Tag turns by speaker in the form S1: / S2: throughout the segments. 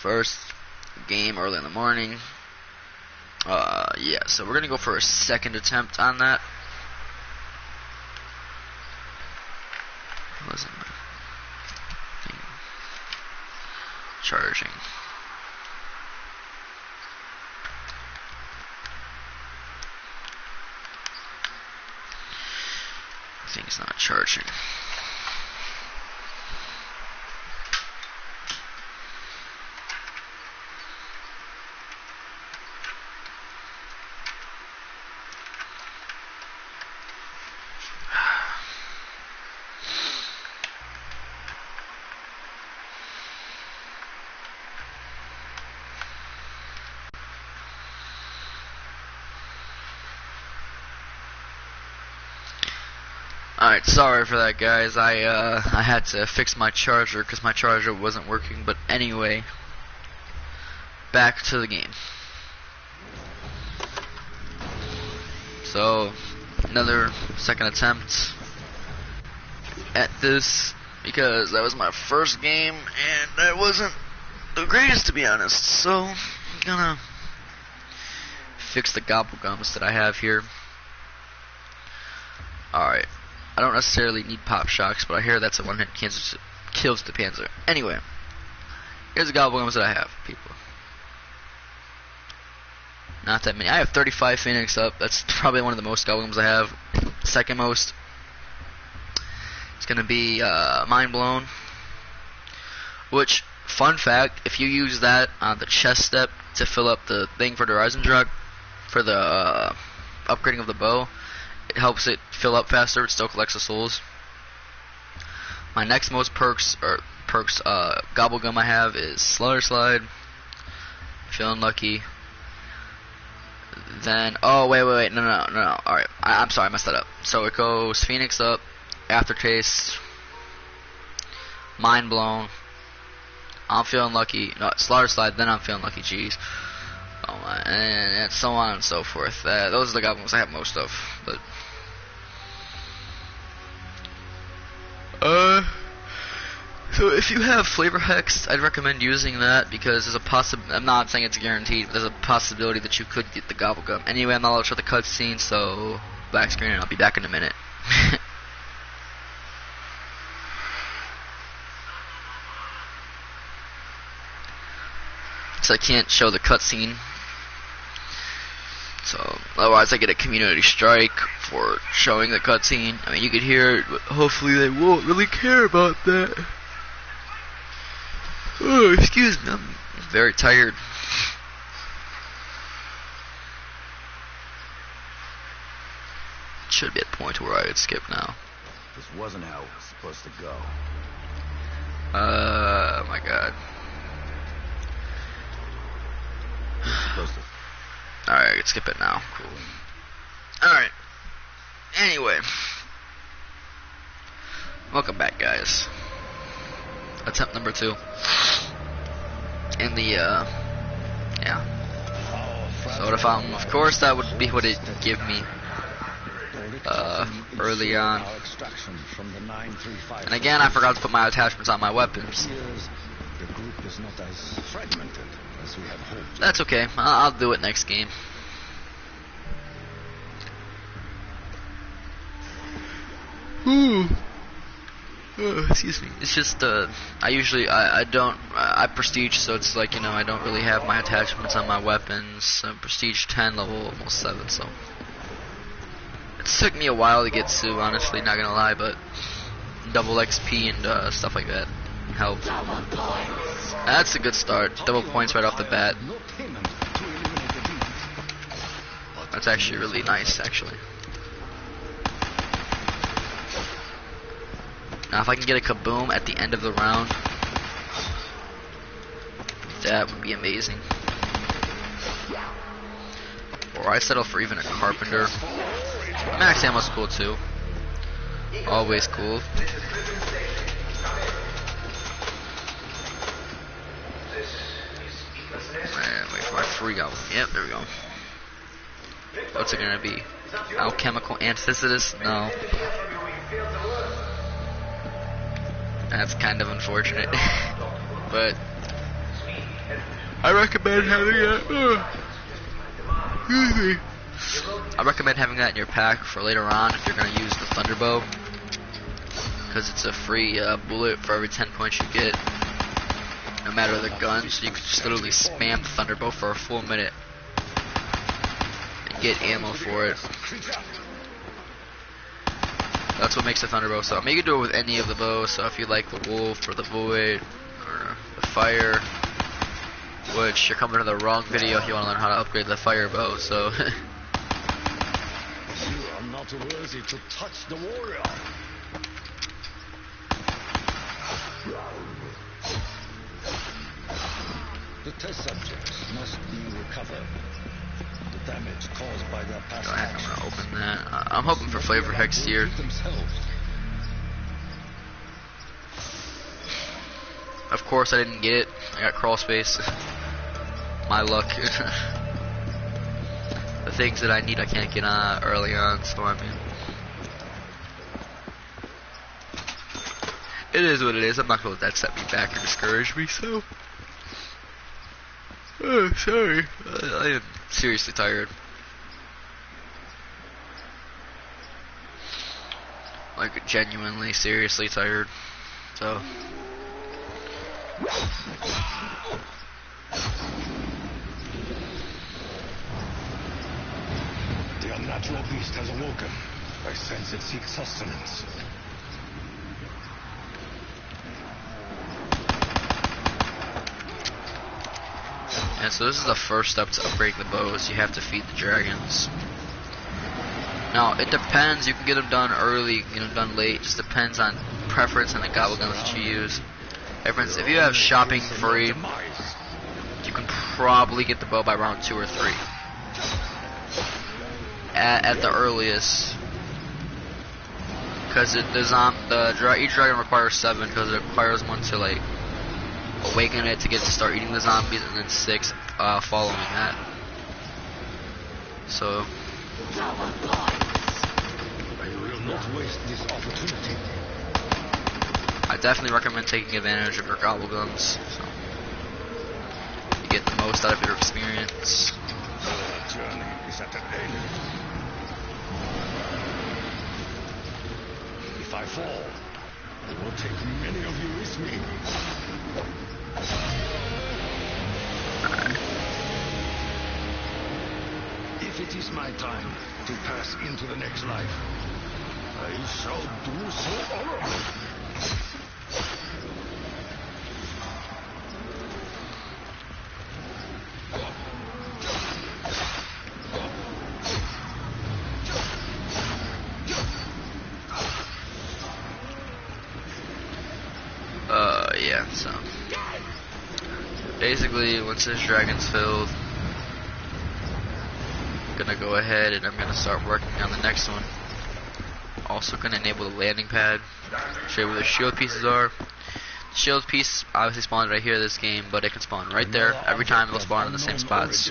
S1: first game early in the morning. Yeah, so we're gonna go for a second attempt on that. Wasn't my thing charging? Thing's not charging. Alright, sorry for that, guys. I had to fix my charger because my charger wasn't working. But anyway, back to the game. So, another second attempt at this because that was my first game and that wasn't the greatest, to be honest. So, I'm gonna fix the gobblegums that I have here. Alright. I don't necessarily need pop shocks, but I hear that's a one-hit kills the Panzer. Anyway, here's the gobblegums that I have, people. Not that many. I have 35 Phoenix up. That's probably one of the most gobblegums I have. Second most. It's gonna be Mind Blown. Which, fun fact, if you use that on the chest step to fill up the thing for the Horizon Drug, for the upgrading of the bow, it helps it fill up faster. It still collects the souls. My next most gobblegum I have is Slaughter Slide. Feeling lucky. Then, oh wait, no. Alright, I'm sorry, I messed that up. So it goes Phoenix up, Aftertaste, Mind Blown, I'm Feeling Lucky, no, Slaughter Slide, then I'm Feeling Lucky, jeez. Oh my, and so on and so forth. Those are the goblins I have most of. But so if you have Flavor Hex, I'd recommend using that because there's a I'm not saying it's guaranteed, but there's a possibility that you could get the gobblegum. Anyway, I'm not allowed to show the cutscene, so black screen, and I'll be back in a minute. So I can't show the cutscene. So otherwise I get a community strike for showing the cutscene. I mean, you could hear it, but hopefully they won't really care about that. Oh, excuse me, I'm very tired. Should be at a point where I could skip now.
S2: This wasn't how it was supposed to go.
S1: Oh my god. Alright, I can skip it now. Cool. Alright. Anyway. Welcome back, guys. Attempt number 2. In the, yeah. Soda fountain. Of course, that would be what it give me, early on. And again, I forgot to put my attachments on my weapons. That's okay. I'll do it next game. Excuse me. It's just I prestige, so it's like, you know, I don't really have my attachments on my weapons. Prestige 10, level almost 7, so it took me a while to get to, honestly, not gonna lie, but double XP and stuff like that helped. That's a good start. Double points right off the bat. That's actually really nice, actually. Now if I can get a kaboom at the end of the round, that would be amazing. Or I settle for even a carpenter. Max ammo's cool too. Always cool. And wait for my free go. Yep, there we go. What's it gonna be? Alchemical antithesis? No. That's kind of unfortunate. But I recommend having that. Excuse me. I recommend having that in your pack for later on if you're going to use the Thunderbow, because it's a free bullet for every 10 points you get, no matter the gun. So you can just literally spam the Thunderbow for a full minute and get ammo for it. That's what makes the Thunderbow. So I mean, you can do it with any of the bows. So if you like the Wolf or the Void or the Fire, which you're coming to the wrong video if you want to learn how to upgrade the Fire bow. So
S2: You are not worthy to touch the warrior. The test subjects must be recovered. The damage caused by their past
S1: go ahead, I'm
S2: actions.
S1: gonna open that. I'm hoping for Flavor Hex here.
S2: Themselves.
S1: Of course, I didn't get it. I got Crawl Space. My luck. The things that I need, I can't get on early on. So I mean, it is what it is. I'm not gonna let that set me back or discourage me. So, oh, sorry. I am seriously tired. Like genuinely, seriously tired. So.
S2: The unnatural beast has awoken. I sense it seeks sustenance.
S1: And so this is the first step to upgrade the bows. You have to feed the dragons. Now, it depends. You can get them done early, you can get them done late. It just depends on preference and the gobble guns that you use. If you have shopping free, you can probably get the bow by round 2 or 3. At the earliest. Because each dragon requires 7, because it requires one to like awaken it to get to start eating the zombies, and then 6 following that. So
S2: I will not waste this opportunity.
S1: I definitely recommend taking advantage of your gobble guns. So you get the most out of your experience.
S2: The journey is at an end. If I fall, I will take many of you with me.
S1: Alright.
S2: If it is my time to pass into the next life, I shall do so honorably.
S1: Yeah, so basically once this dragon's filled, I'm gonna go ahead and I'm gonna start working on the next one. Also gonna enable the landing pad, show you where the shield pieces are. The shield piece obviously spawns right here in this game, but it can spawn right there. Every time it'll spawn in the same spots.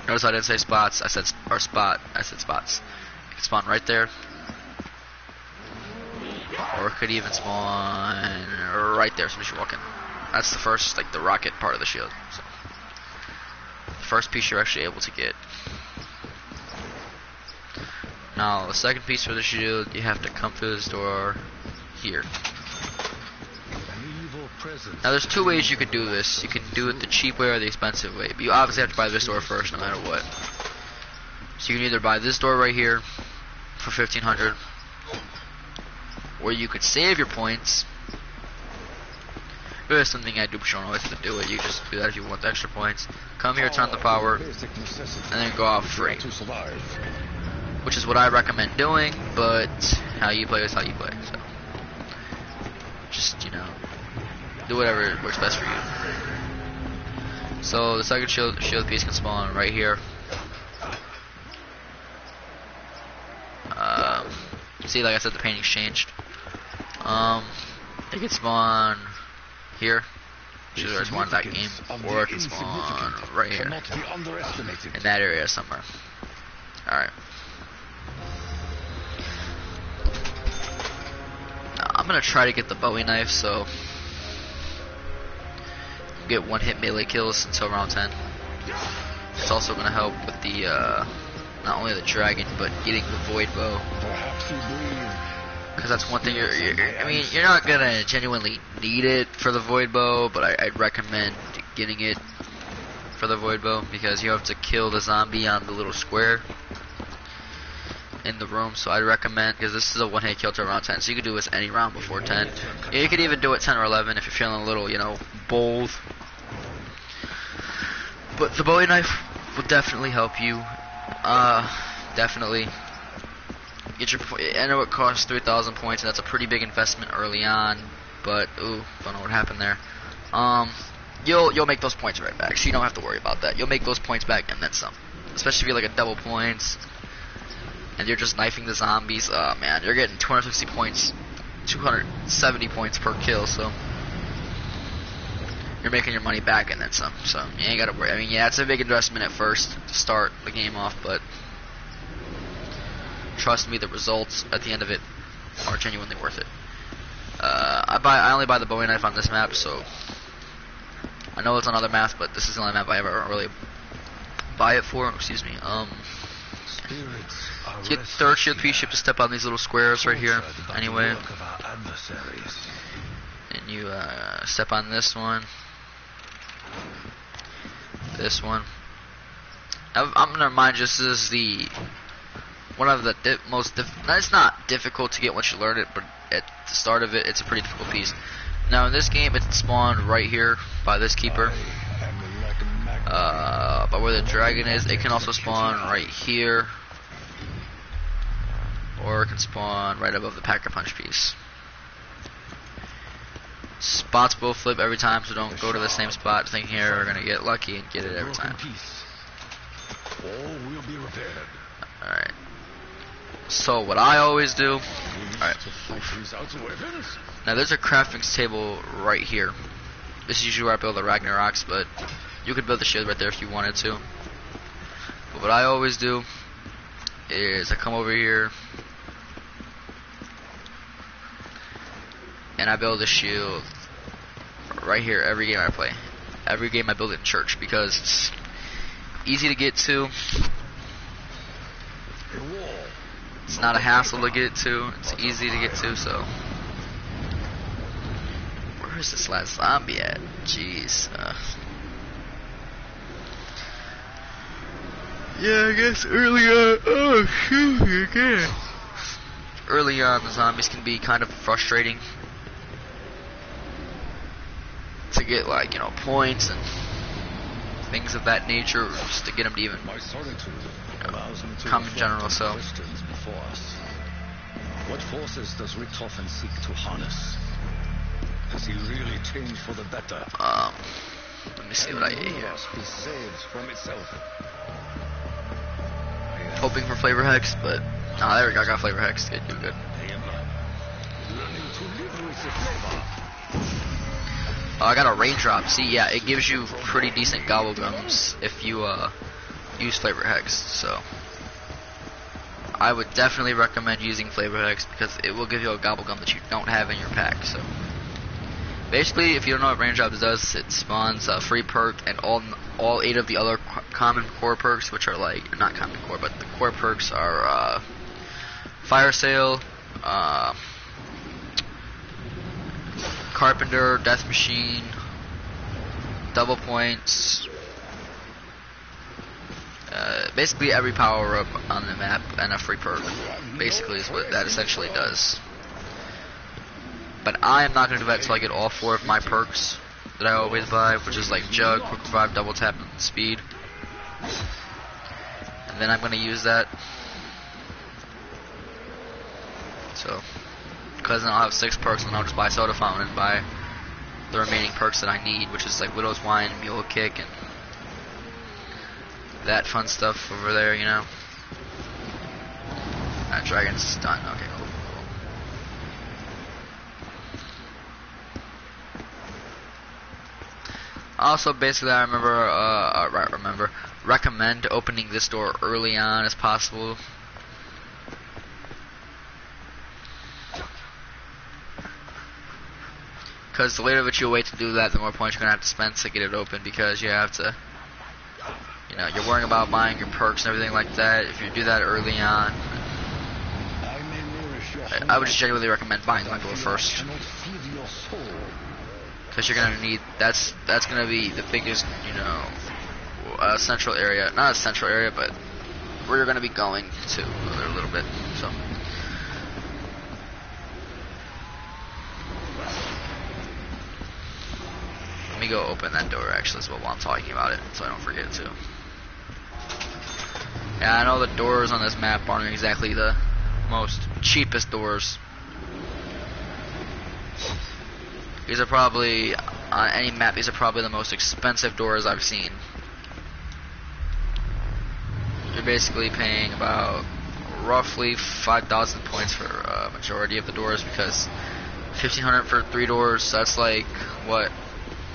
S1: Notice I didn't say spots, I said spots. It can spawn right there. Or it could even spawn right there as soon as you walk in. That's the first, like the rocket part of the shield. So, the first piece you're actually able to get. Now, the second piece for the shield, you have to come through this door here. Now, there's 2 ways you could do this. You can do it the cheap way or the expensive way. But you obviously have to buy this door first, no matter what. So you can either buy this door right here for 1,500. Or you could save your points. There's something I do, but you don't always have to do it. You just do that if you want the extra points. Come here, turn the power, and then go off free. Which is what I recommend doing, but how you play is how you play. So just, you know, do whatever works best for you. So the second shield piece can spawn right here. See, like I said, the painting's changed. It can spawn here, which is where it's spawned in that game, or it can spawn right here, in that area somewhere. Alright. I'm gonna try to get the Bowie knife, so get one-hit melee kills until round 10. It's also going to help with the not only the dragon, but getting the void bow.
S2: Perhaps you breathe.
S1: Because that's one thing. I mean, you're not gonna genuinely need it for the void bow, but I'd recommend getting it for the void bow because you have to kill the zombie on the little square in the room. So I'd recommend, because this is a one-hit kill to around 10, so you could do this any round before 10. Yeah, you could even do it 10 or 11 if you're feeling a little, you know, bold. But the Bowie knife will definitely help you. Definitely. Get your. I know it costs 3,000 points, and that's a pretty big investment early on. But ooh, don't know what happened there. You'll make those points right back, so you don't have to worry about that. You'll make those points back and then some. Especially if you're like a double points, and you're just knifing the zombies. Oh man, you're getting 260 points, 270 points per kill. So you're making your money back and then some. So you ain't gotta worry. I mean, yeah, it's a big investment at first to start the game off, but trust me, the results at the end of it are genuinely worth it. I only buy the Bowie knife on this map, so I know it's on other maps, but this is the only map I ever really buy it for. Excuse me. Get third shield P ship to step on these little squares right here. Anyway, and you step on this one, this one. I'm gonna remind you, this is the one of the most it's not difficult to get once you learn it, but at the start of it, it's a pretty difficult piece. Now in this game, it's spawned right here by this keeper. But where the dragon is, it can also spawn right here, or it can spawn right above the Pack-a-Punch piece. Spots will flip every time, so don't go to the same spot thinking you're gonna get lucky and get it every time.
S2: All will be repaired.
S1: Alright. So what I always do, alright. Now there's a crafting table right here. This is usually where I build the Ragnaroks, but you could build the shield right there if you wanted to. But what I always do is I come over here and I build a shield right here every game I play. Every game I build it in church because it's easy to get to. It's not a hassle to get to. It's easy to get to, so. Where's this last zombie at? Jeez. Yeah, I guess early on. Oh, shoot, again. Early on, the zombies can be kind of frustrating to get, like, you know, points and things of that nature, or just to get them to even come in general. So
S2: what forces does Richtofen seek to harness? Has he really changed for the better?
S1: Let me see what I get here.
S2: Be saved from itself.
S1: Hoping for flavor hex, but there we go. I got flavor hex. Good, good. I got a raindrop. See, yeah, it gives you pretty decent gobblegums if you use flavor hex. So I would definitely recommend using flavor hex because it will give you a gobblegum that you don't have in your pack. So basically, if you don't know what raindrops does, it spawns a free perk, and all 8 of the other common core perks, which are like not common core, but the core perks are fire sale, carpenter, death machine, double points. Basically every power up on the map and a free perk basically is what that essentially does. But I am not going to do that until I get all 4 of my perks that I always buy, which is like Jug, Quick Revive, Double Tap, and Speed. And then I'm going to use that. So, because then I'll have 6 perks, and then I'll just buy Soda Fountain and buy the remaining perks that I need, which is like Widow's Wine, Mule Kick, and that fun stuff over there, you know. Dragon's done. Okay, cool. Also, basically, I recommend opening this door early on as possible. Because the later that you wait to do that, the more points you're gonna have to spend to get it open. Because you have to, you know, you're worrying about buying your perks and everything like that. If you do that early on, I would just generally recommend buying the Mangle first. Because you're gonna need that's gonna be the biggest, you know, central area. Not a central area, but where you're gonna be going to a little bit. So. Let me go open that door actually as well while I'm talking about it, so I don't forget to. Yeah, I know the doors on this map aren't exactly the most cheapest doors. These are probably, on any map, these are probably the most expensive doors I've seen. You're basically paying about roughly 5,000 points for a majority of the doors, because 1,500 for 3 doors, that's like, what,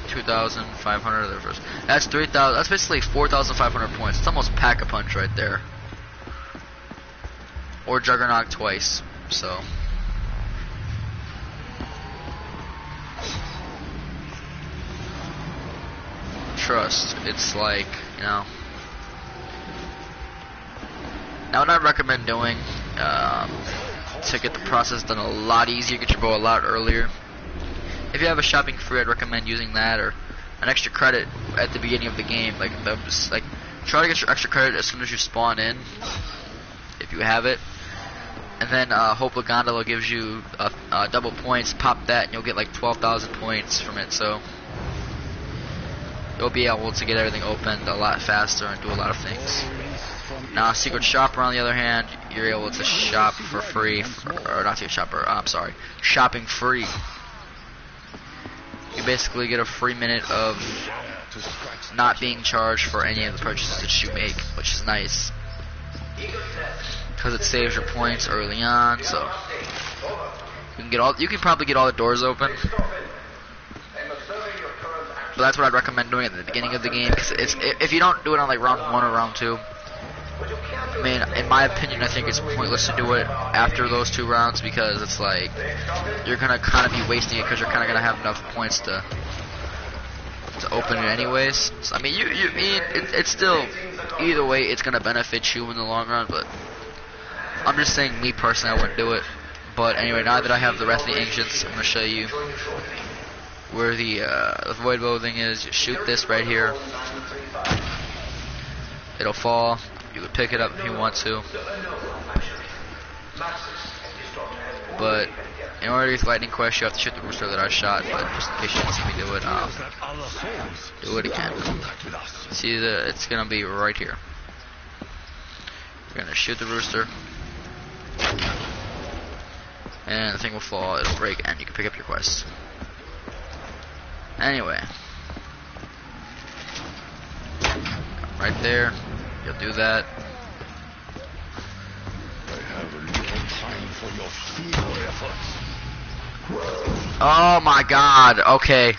S1: 2,500 of the first. That's 3,000, that's basically 4,500 points. It's almost Pack-a-Punch right there. Or Juggernaut twice, so. Trust, it's like, you know. Now what I'd recommend doing, to get the process done a lot easier, get your bow a lot earlier. If you have a shopping free, I'd recommend using that, or an extra credit at the beginning of the game. Like try to get your extra credit as soon as you spawn in, if you have it. And then Hope La Gondola gives you double points. Pop that, and you'll get like 12,000 points from it. So you'll be able to get everything opened a lot faster and do a lot of things. Now, Secret Shopper, on the other hand, you're able to shop for free, or not Secret Shopper. I'm sorry, shopping free. You basically get a free minute of not being charged for any of the purchases that you make, which is nice, because it saves your points early on. So you can probably get all the doors open, but that's what I'd recommend doing at the beginning of the game. Because if you don't do it on like round 1 or round 2, I mean, in my opinion, I think it's pointless to do it after those 2 rounds, because it's like you're gonna kind of be wasting it, because you're kind of gonna have enough points to open it anyways. So, I mean, it's still, either way, it's gonna benefit you in the long run. But I'm just saying, me personally, I wouldn't do it. But anyway, now that I have the Wrath of the Ancients, I'm gonna show you where the Void Bow thing is. You shoot this right here. It'll fall. You could pick it up if you want to. But in order to use Lightning Quest, you have to shoot the rooster that I shot. But just in case you didn't see me do it, I'll do it again. See, it's gonna be right here. You're gonna shoot the rooster, and the thing will fall. It'll break, and you can pick up your quest. Anyway, right there. You'll do that.
S2: I have a little time for your feeble efforts.
S1: Oh my god, okay.